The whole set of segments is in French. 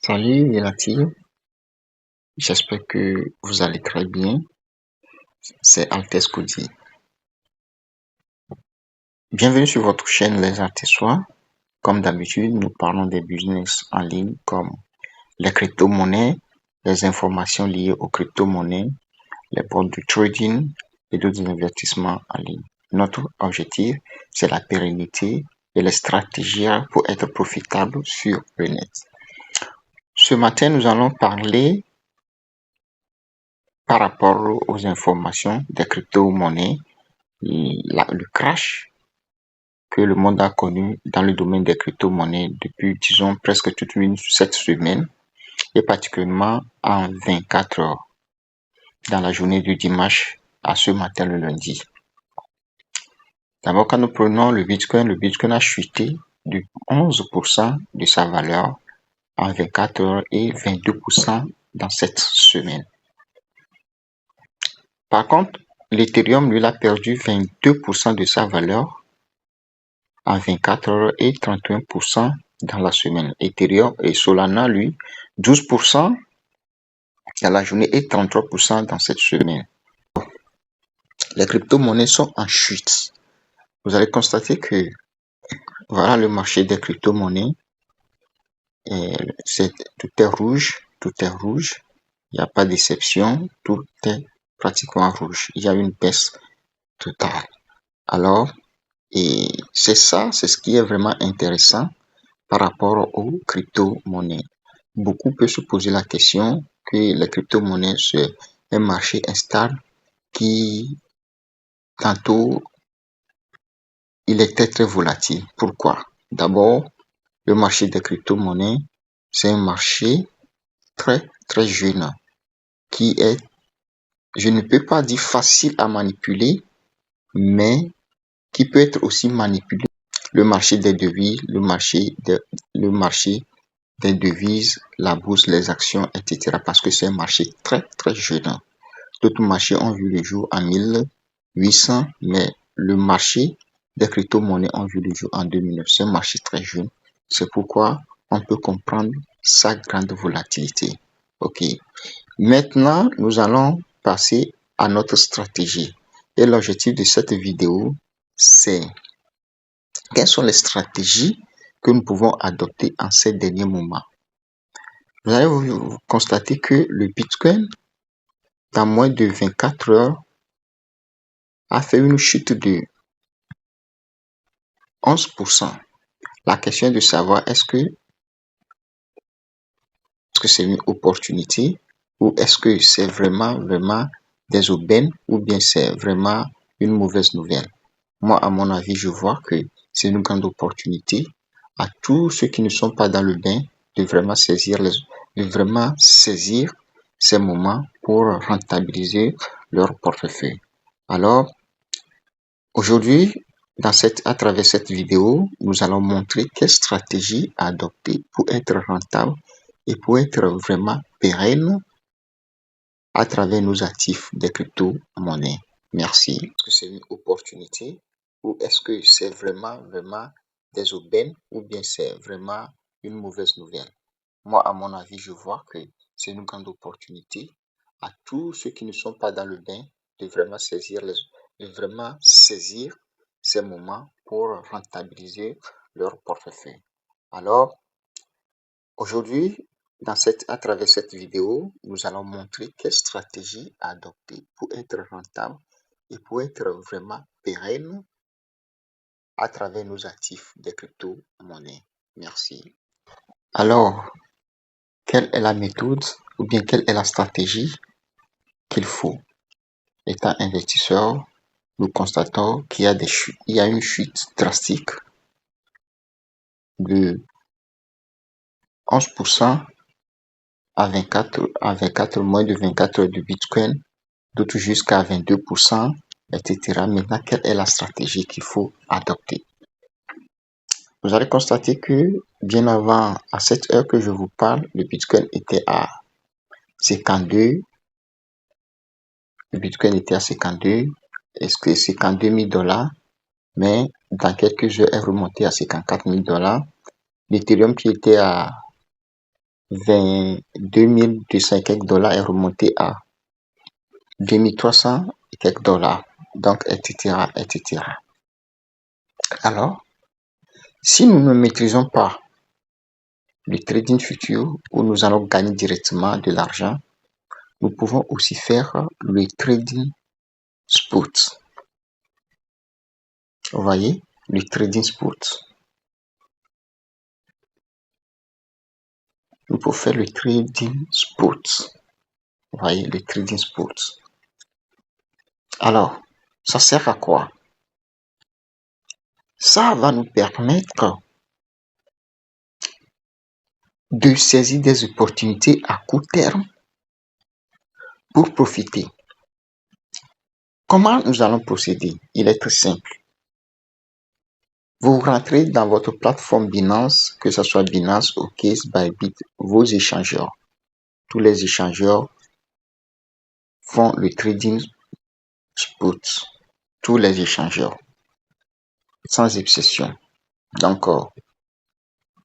Salut Elati, j'espère que vous allez très bien. C'est Altesse Cody. Bienvenue sur votre chaîne Les Artessois. Comme d'habitude, nous parlons des business en ligne comme les crypto-monnaies, les informations liées aux crypto-monnaies, les boîtes de trading et d'autres investissements en ligne. Notre objectif, c'est la pérennité et les stratégies pour être profitable sur le net. Ce matin, nous allons parler par rapport aux informations des crypto-monnaies, le crash que le monde a connu dans le domaine des crypto-monnaies depuis, disons, presque toute cette semaine, et particulièrement en 24 heures, dans la journée du dimanche à ce matin le lundi. D'abord, quand nous prenons le Bitcoin a chuté de 11% de sa valeur en 24 heures et 22% dans cette semaine. Par contre, l'Ethereum, lui, a perdu 22% de sa valeur en 24 heures et 31% dans la semaine. Ethereum et Solana, lui, 12% dans la journée et 33% dans cette semaine. Les crypto-monnaies sont en chute. Vous allez constater que voilà le marché des crypto-monnaies. Tout est rouge, Il n'y a pas d'exception, tout est pratiquement rouge. Il y a une baisse totale. Alors, et c'est ce qui est vraiment intéressant par rapport aux crypto-monnaies. Beaucoup peuvent se poser la question que les crypto-monnaies, c'est un marché instable qui, tantôt, il est très volatile. Pourquoi? D'abord, le marché des crypto-monnaies, c'est un marché très jeune qui est, je ne peux pas dire facile à manipuler, mais qui peut être aussi manipulé. Le marché des devises, le marché des devises, la bourse, les actions, etc. Parce que c'est un marché très jeune. D'autres marchés ont vu le jour en 1800, mais le marché des crypto-monnaies ont vu le jour en 2009. C'est un marché très jeune. C'est pourquoi on peut comprendre sa grande volatilité. Ok. Maintenant, nous allons passer à notre stratégie. Et l'objectif de cette vidéo, c'est quelles sont les stratégies que nous pouvons adopter en ces derniers moments. Vous allez constater que le Bitcoin, dans moins de 24 heures, a fait une chute de 11%. La question est de savoir est-ce que c'est une opportunité ou est-ce que c'est vraiment des aubaines ou bien c'est vraiment une mauvaise nouvelle. Moi, à mon avis, je vois que c'est une grande opportunité à tous ceux qui ne sont pas dans le bain de vraiment saisir ces moments pour rentabiliser leur portefeuille. Alors, aujourd'hui, à travers cette vidéo, nous allons montrer quelle stratégie adopter pour être rentable et pour être vraiment pérenne à travers nos actifs des crypto-monnaies. Merci. Est-ce que c'est une opportunité ou est-ce que c'est vraiment des aubaines ou bien c'est vraiment une mauvaise nouvelle? Moi, à mon avis, je vois que c'est une grande opportunité à tous ceux qui ne sont pas dans le bain de vraiment saisir ces moments pour rentabiliser leur portefeuille. Alors, aujourd'hui, à travers cette vidéo, nous allons montrer quelle stratégie adopter pour être rentable et pour être vraiment pérenne à travers nos actifs des crypto-monnaies. Merci. Alors, quelle est la méthode ou bien quelle est la stratégie qu'il faut? Étant investisseur, nous constatons qu'il y a une chute drastique de 11% à 24, moins de 24 heures de Bitcoin, d'autres jusqu'à 22%, etc. Maintenant, quelle est la stratégie qu'il faut adopter? Vous allez constater que bien avant, à cette heure que je vous parle, le Bitcoin était à 52. Le Bitcoin était à 52. Est-ce que 52 000 $? Mais dans quelques heures, est remonté à 54 000 $. L'Ethereum qui était à 22 200 et quelques dollars est remonté à 2300 et quelques dollars. Donc, etc., etc. Alors, si nous ne maîtrisons pas le trading futur où nous allons gagner directement de l'argent, nous pouvons aussi faire le trading spot. Vous voyez, le trading spot. Nous pouvons faire le trading spot. Vous voyez, le trading spot. Alors, ça sert à quoi? Ça va nous permettre de saisir des opportunités à court terme pour profiter. Comment nous allons procéder? Il est très simple. Vous rentrez dans votre plateforme Binance, que ce soit Binance, OKX, Bybit, vos échangeurs. Tous les échangeurs font le trading spot. Tous les échangeurs, sans exception. Donc,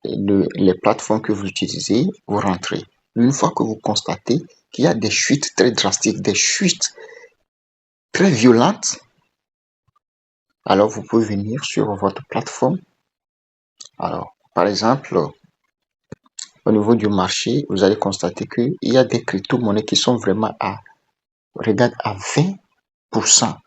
les plateformes que vous utilisez, vous rentrez. Une fois que vous constatez qu'il y a des chutes très drastiques, des chutes très violentes, alors vous pouvez venir sur votre plateforme. Alors, par exemple, au niveau du marché, vous allez constater qu'il y a des crypto-monnaies qui sont vraiment regarde, à 20%.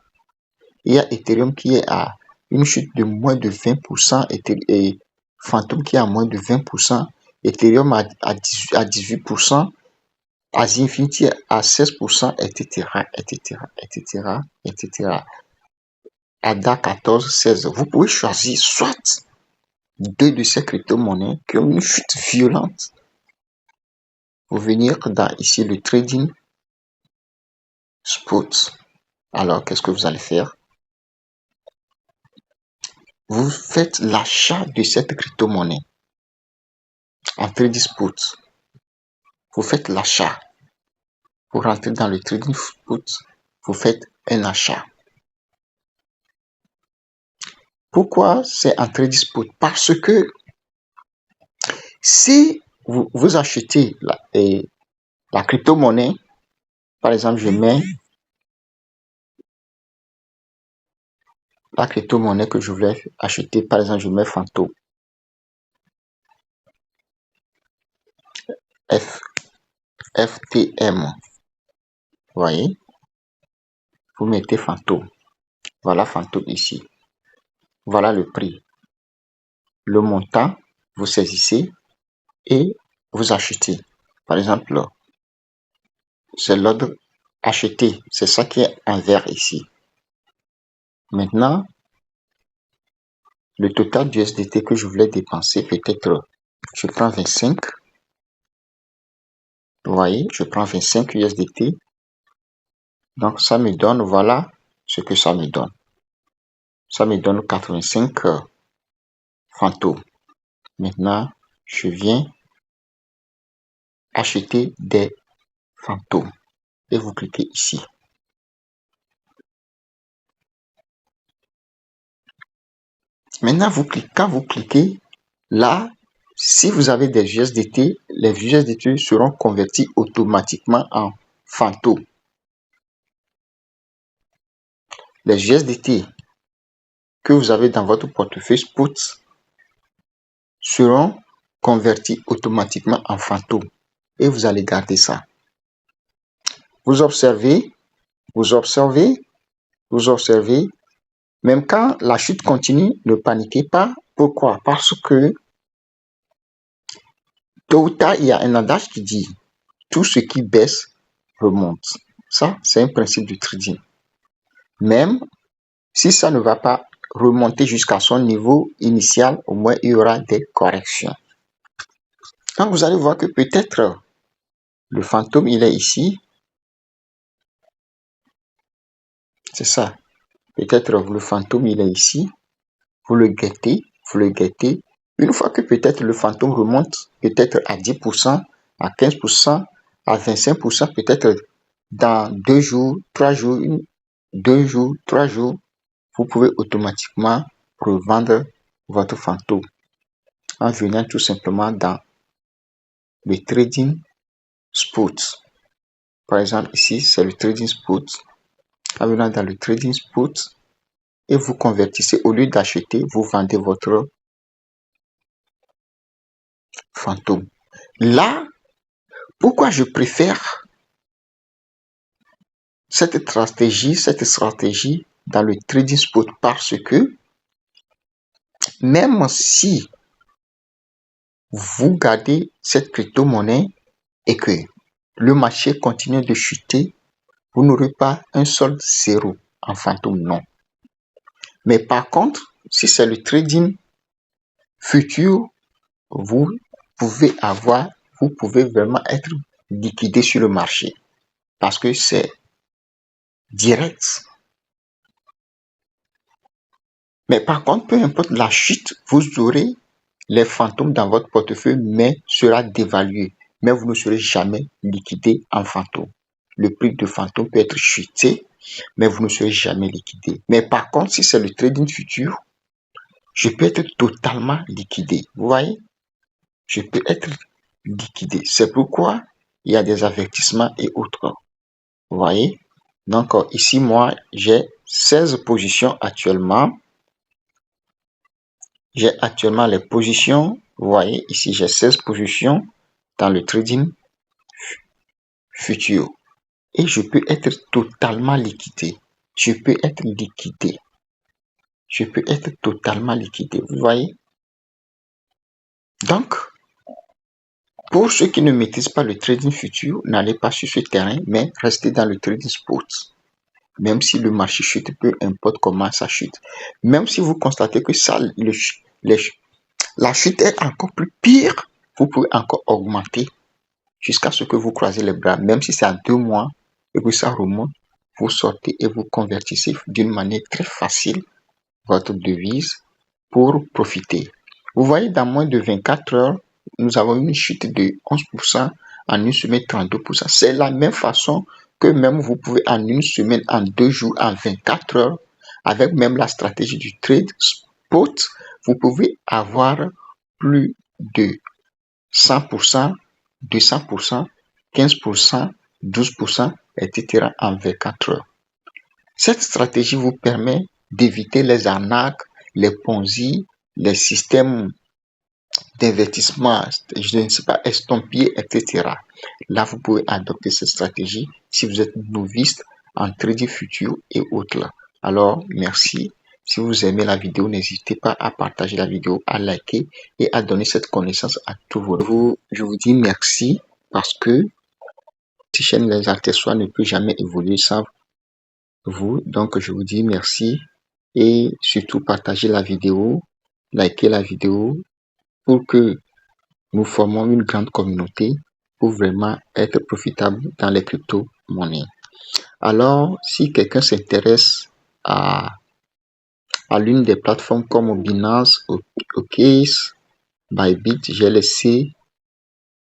Il y a Ethereum qui est à une chute de moins de 20% et Phantom qui est à moins de 20%, Ethereum à 18%, Asie Infinity à 16%, etc., etc., etc., etc. ADA 14, 16. Vous pouvez choisir soit deux de ces crypto-monnaies qui ont une chute violente. Vous venir dans ici le trading spot. Alors, qu'est-ce que vous allez faire? Vous faites l'achat de cette crypto-monnaie en trading spot. Vous faites l'achat. Vous rentrez dans le trading spot. Vous faites un achat. Pourquoi c'est en trading spot? Parce que si vous achetez la crypto-monnaie, par exemple, je mets la crypto-monnaie que je voulais acheter, par exemple, je mets Fanto. FTM. Vous voyez? Vous mettez Fanto. Voilà Fanto ici. Voilà le prix. Le montant, vous saisissez et vous achetez. Par exemple, c'est l'ordre acheter. C'est ça qui est en vert ici. Maintenant, le total du USDT que je voulais dépenser, peut-être, je prends 25. Vous voyez, je prends 25 USDT. Donc, ça me donne, voilà ce que ça me donne. Ça me donne 85 fantômes. Maintenant, je viens acheter des fantômes. Et vous cliquez ici. Maintenant, quand vous cliquez, là, si vous avez des USDT, les USDT seront convertis automatiquement en fantômes. Les USDT que vous avez dans votre portefeuille spot seront convertis automatiquement en fantômes. Et vous allez garder ça. Vous observez, vous observez, vous observez. Même quand la chute continue, ne paniquez pas. Pourquoi? Parce que tôt ou tard, il y a un adage qui dit tout ce qui baisse remonte. Ça, c'est un principe du trading. Même si ça ne va pas remonter jusqu'à son niveau initial, au moins il y aura des corrections. Donc vous allez voir que peut-être le fantôme, il est ici. C'est ça. Peut-être le fantôme, il est ici. Vous le guettez, vous le guettez. Une fois que peut-être le fantôme remonte peut-être à 10%, à 15%, à 25%, peut-être dans 2 jours, 3 jours, 2 jours, 3 jours, vous pouvez automatiquement revendre votre fantôme en venant tout simplement dans le trading spot. Par exemple, ici, c'est le trading spot. En venant dans le trading spot et vous convertissez, au lieu d'acheter, vous vendez votre fantôme. Là, pourquoi je préfère cette stratégie dans le trading spot? Parce que même si vous gardez cette crypto-monnaie et que le marché continue de chuter, vous n'aurez pas un seul zéro en fantôme, non. Mais par contre, si c'est le trading futur, vous pouvez vraiment être liquidé sur le marché parce que c'est direct. Mais par contre, peu importe la chute, vous aurez les fantômes dans votre portefeuille, mais sera dévalué. Mais vous ne serez jamais liquidé en fantôme. Le prix de fantôme peut être chuté, mais vous ne serez jamais liquidé. Mais par contre, si c'est le trading futur, je peux être totalement liquidé. Vous voyez? Je peux être liquidé. C'est pourquoi il y a des avertissements et autres. Vous voyez? Donc ici, moi, j'ai 16 positions actuellement. J'ai actuellement les positions. Vous voyez, ici, j'ai 16 positions dans le trading futur. Et je peux être totalement liquidé. Je peux être liquidé. Je peux être totalement liquidé. Vous voyez? Donc, pour ceux qui ne maîtrisent pas le trading futur, n'allez pas sur ce terrain, mais restez dans le trading spot. Même si le marché chute, peu importe comment ça chute. Même si vous constatez que ça, la chute est encore plus pire, vous pouvez encore augmenter jusqu'à ce que vous croisez les bras. Même si c'est à 2 mois et que ça remonte, vous sortez et vous convertissez d'une manière très facile votre devise pour profiter. Vous voyez, dans moins de 24 heures, nous avons une chute de 11%, en une semaine 32%. C'est la même façon que même vous pouvez en une semaine, en 2 jours, en 24 heures, avec même la stratégie du trade spot, vous pouvez avoir plus de 100%, 200%, 15%, 12%, etc. en 24 heures. Cette stratégie vous permet d'éviter les arnaques, les ponzi, les systèmes d'investissement, je ne sais pas, estampillés, etc. Là, vous pouvez adopter cette stratégie si vous êtes novice en trading futur et autres. Alors, merci. Si vous aimez la vidéo, n'hésitez pas à partager la vidéo, à liker et à donner cette connaissance à tous vos. Je vous dis merci parce que cette chaîne Les Artessoirs ne peut jamais évoluer sans vous. Donc, je vous dis merci et surtout partagez la vidéo, likez la vidéo pour que nous formons une grande communauté pour vraiment être profitable dans les crypto-monnaies. Alors, si quelqu'un s'intéresse à l'une des plateformes comme Binance, OKX, Bybit, j'ai laissé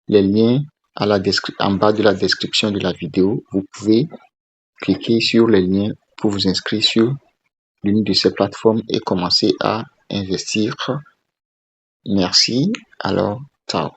les liens en bas de la description de la vidéo. Vous pouvez cliquer sur les liens pour vous inscrire sur l'une de ces plateformes et commencer à investir. Merci. Alors, ciao.